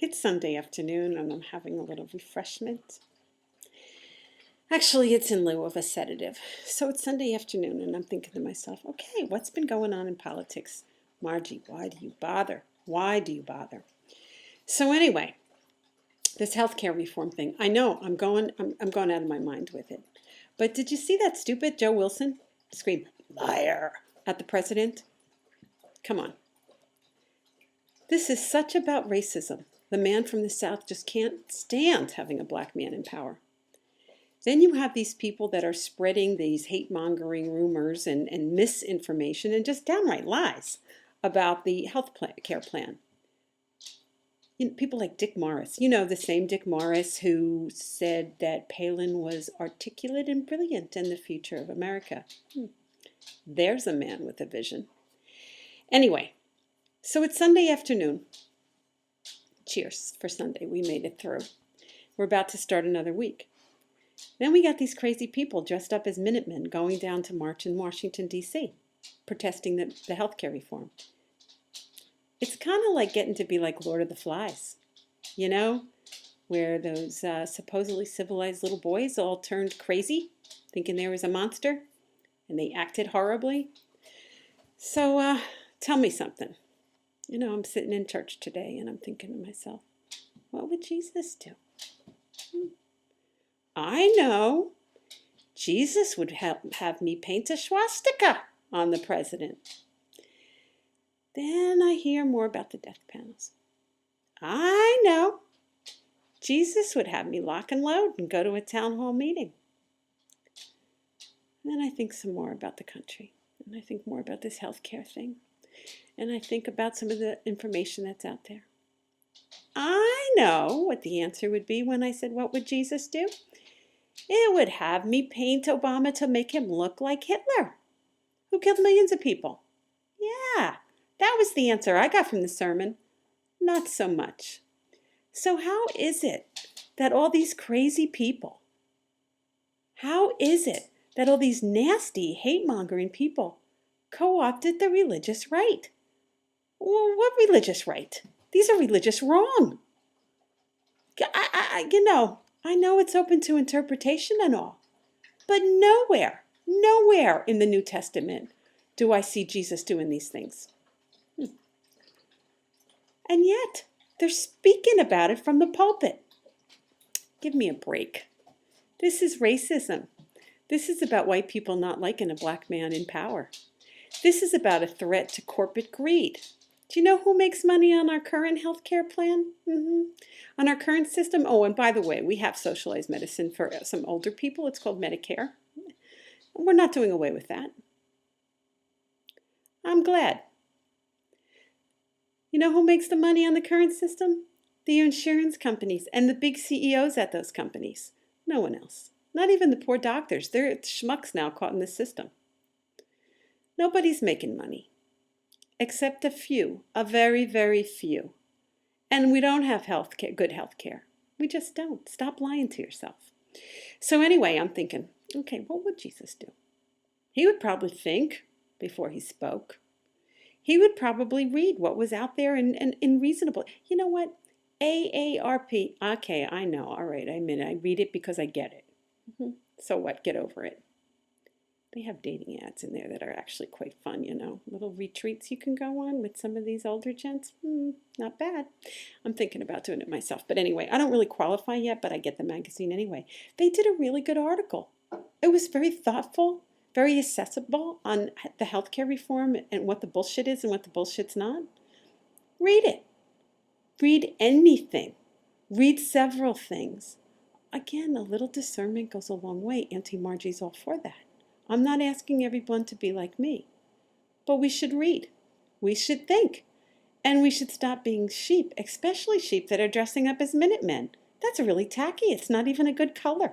It's Sunday afternoon and I'm having a little refreshment. Actually, it's in lieu of a sedative. So it's Sunday afternoon and I'm thinking to myself, okay, what's been going on in politics? Margie, why do you bother? Why do you bother? So anyway, this healthcare reform thing, I know I'm going out of my mind with it. But did you see that stupid Joe Wilson scream, liar, at the president? Come on. This is such about racism. The man from the South just can't stand having a black man in power. Then you have these people that are spreading these hate-mongering rumors and misinformation and just downright lies about the health care plan. People like Dick Morris, the same Dick Morris who said that Palin was articulate and brilliant in the future of America. There's a man with a vision. Anyway, so it's Sunday afternoon. Cheers for Sunday. We made it through. We're about to start another week. Then we got these crazy people dressed up as Minutemen going down to march in Washington, D.C., protesting the healthcare reform. It's kind of like getting to be like Lord of the Flies, where those supposedly civilized little boys all turned crazy, thinking there was a monster, and they acted horribly. So tell me something. I'm sitting in church today and I'm thinking to myself, what would Jesus do? I know. Jesus would have me paint a swastika on the president. Then I hear more about the death panels. I know. Jesus would have me lock and load and go to a town hall meeting. And then I think some more about the country. And I think more about this healthcare thing. And I think about some of the information that's out there. I know what the answer would be when I said, what would Jesus do? It would have me paint Obama to make him look like Hitler, who killed millions of people. Yeah, that was the answer I got from the sermon. Not so much. So how is it that all these crazy people, how is it that all these nasty, hate-mongering people co-opted the religious right? Well, what religious right? These are religious wrong. I know it's open to interpretation and all, but nowhere in the New Testament do I see Jesus doing these things. And yet, they're speaking about it from the pulpit. Give me a break. This is racism. This is about white people not liking a black man in power. This is about a threat to corporate greed. Do you know who makes money on our current healthcare plan? On our current system? Oh, and by the way, we have socialized medicine for some older people. It's called Medicare. We're not doing away with that. I'm glad. You know who makes the money on the current system? The insurance companies and the big CEOs at those companies. No one else. Not even the poor doctors. They're schmucks now caught in the system. Nobody's making money. Except a few, a very, very few. And we don't have good health care. We just don't. Stop lying to yourself. So anyway, I'm thinking, okay, what would Jesus do? He would probably think before he spoke. He would probably read what was out there and reasonable. You know what? AARP. Okay, I know. All right, I read it because I get it. So what? Get over it. They have dating ads in there that are actually quite fun, little retreats you can go on with some of these older gents. Not bad. I'm thinking about doing it myself. But anyway, I don't really qualify yet, but I get the magazine anyway. They did a really good article. It was very thoughtful, very accessible on the healthcare reform and what the bullshit is and what the bullshit's not. Read it. Read anything. Read several things. Again, a little discernment goes a long way. Auntie Margie's all for that. I'm not asking everyone to be like me, but we should read, we should think, and we should stop being sheep, especially sheep that are dressing up as Minutemen. That's really tacky. It's not even a good color.